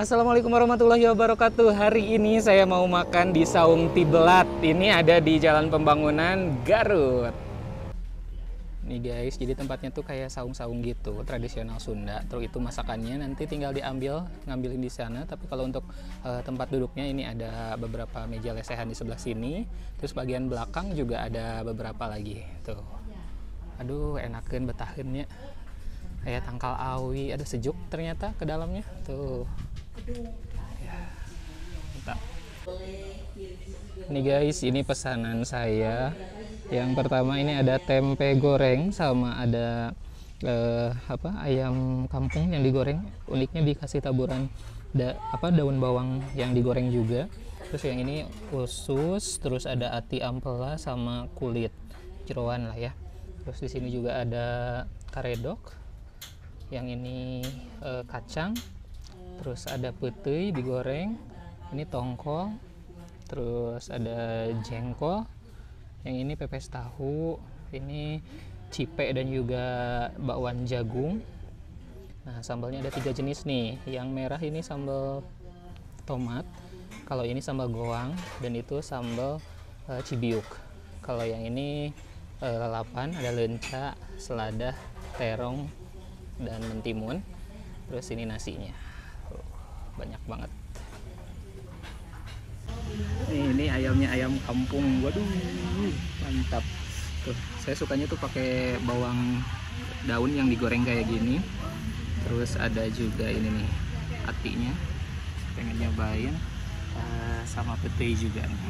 Assalamualaikum warahmatullahi wabarakatuh. Hari ini saya mau makan di Saung Tibelat. Ini ada di Jalan Pembangunan, Garut. Nih guys, jadi tempatnya tuh kayak saung-saung gitu, tradisional Sunda. Terus itu masakannya nanti tinggal ngambilin di sana. Tapi kalau untuk tempat duduknya ini ada beberapa meja lesehan di sebelah sini. Terus bagian belakang juga ada beberapa lagi. Tuh. Aduh, enakeun betaheunnya. Kayak tangkal awi, ada sejuk ternyata ke dalamnya. Tuh. Ya, mantap. Ini guys, ini pesanan saya. Yang pertama ini ada tempe goreng sama ada ayam kampung yang digoreng. Uniknya dikasih taburan daun bawang yang digoreng juga. Terus yang ini usus, terus ada ati ampela sama kulit jeroan lah ya. Terus di sini juga ada karedok. Yang ini kacang. Terus ada putih digoreng, ini tongkol, terus ada jengkol, yang ini pepes tahu, ini cipe dan juga bakwan jagung. Nah, sambalnya ada 3 jenis nih, yang merah ini sambal tomat, kalau ini sambal goang, dan itu sambal cibiuk. Kalau yang ini lalapan, ada lenca, selada, terong, dan mentimun. Terus ini nasinya. Banyak banget. Ini ayamnya ayam kampung. Waduh, mantap. Tuh, saya sukanya tuh pakai bawang daun yang digoreng kayak gini. Terus ada juga ini nih, atinya. Pengen nyobain sama pete juga nih.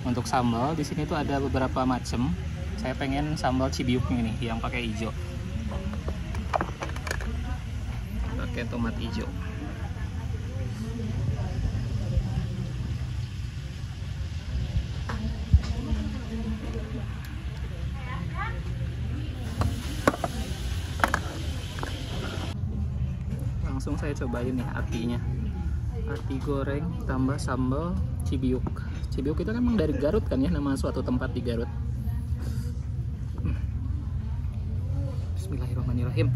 Untuk sambal di sini tuh ada beberapa macam. Saya pengen sambal cibiuknya nih yang pakai hijau. Pakai tomat hijau. Langsung saya cobain nih atinya, ati goreng tambah sambal cibiuk. Cibiuk itu kan emang dari Garut kan ya, nama suatu tempat di Garut. Bismillahirrahmanirrahim.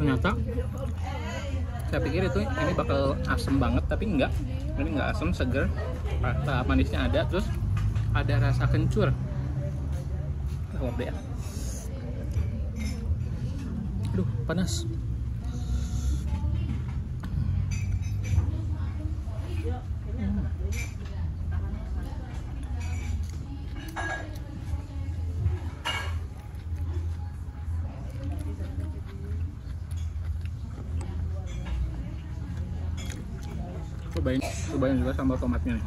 Ternyata saya pikir ini bakal asem banget, tapi enggak. Ini enggak asem, seger, rasa manisnya ada, terus ada rasa kencur. Lewat deh ya. Aduh, panas. Cobain juga sambal tomatnya nih.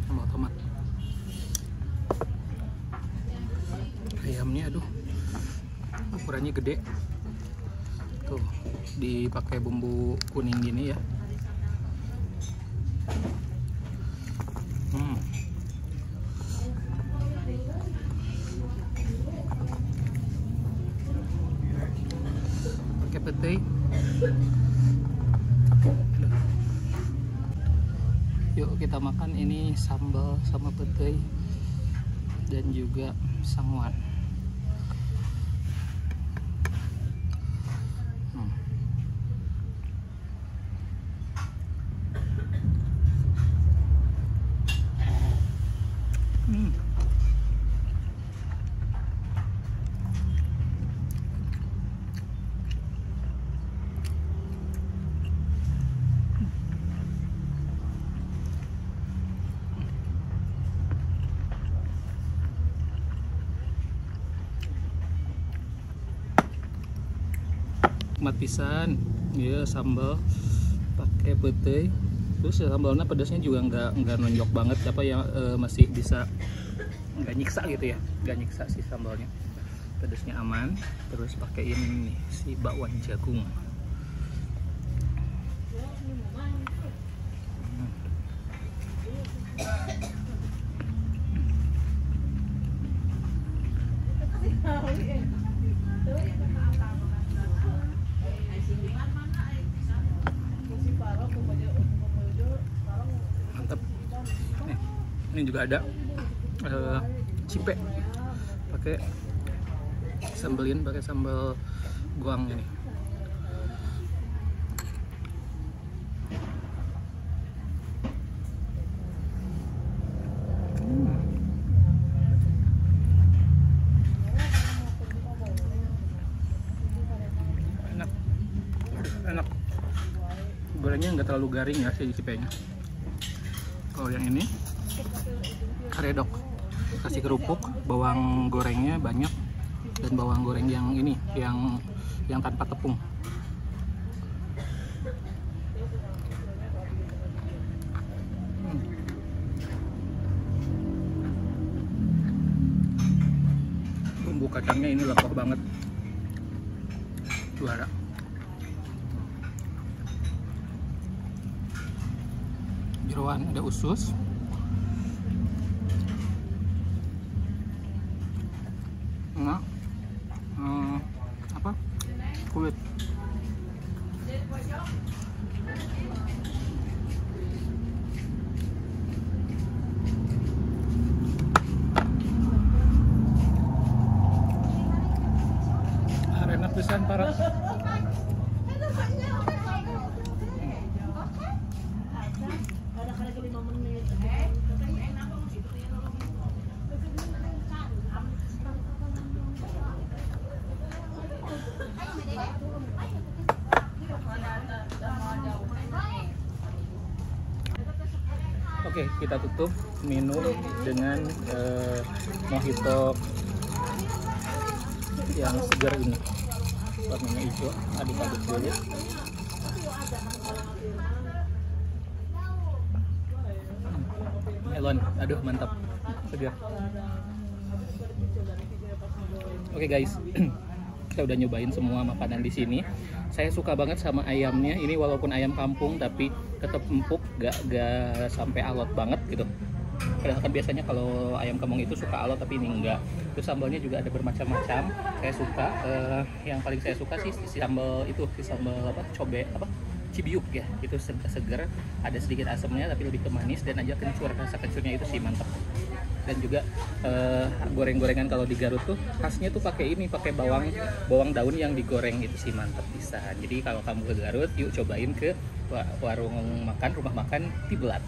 Sambal tomat. Ayamnya aduh, ukurannya gede. Tuh, dipakai bumbu kuning gini ya. Pakai pete. Yuk kita makan ini sambal sama pete dan juga sangwan. Nikmat pisan ya, sambal pakai pete. Terus sambalnya pedasnya juga nggak nonjok banget, apa ya, masih bisa, nggak nyiksa gitu ya, nggak nyiksa si sambalnya, pedasnya aman. Terus pakai ini nih, si bakwan jagung. Ini juga ada cipe, pakai sambelin, pakai sambal goang ini. Enak, enak. Gorengnya nggak terlalu garing ya si cipenya. Kalau yang ini karedok, kasih kerupuk, bawang gorengnya banyak, dan bawang goreng yang ini yang tanpa tepung. Bumbu kacangnya ini lepak banget, juara. Jeroan ada usus, nah, apa, kulit. Enak pisan para. Oke, kita tutup minum dengan mojito yang segar ini. Warnanya hijau, adik-adik dulu. Melon, aduh mantap, segar. Oke guys, kita udah nyobain semua makanan di sini. Saya suka banget sama ayamnya. Ini walaupun ayam kampung tapi tetap empuk, gak sampai alot banget gitu. Padahal kan biasanya kalau ayam kampung itu suka alot, tapi ini enggak. Terus sambalnya juga ada bermacam-macam. Saya suka, yang paling saya suka sih si sambal itu, si sambal apa, cibiuk ya, itu segar, ada sedikit asamnya tapi lebih ke manis dan aja kencur, rasa kencurnya itu sih mantap. Dan juga goreng-gorengan kalau di Garut tuh khasnya tuh pakai bawang daun yang digoreng, itu sih mantap bisa. Jadi kalau kamu ke Garut, yuk cobain ke rumah makan Tiblat.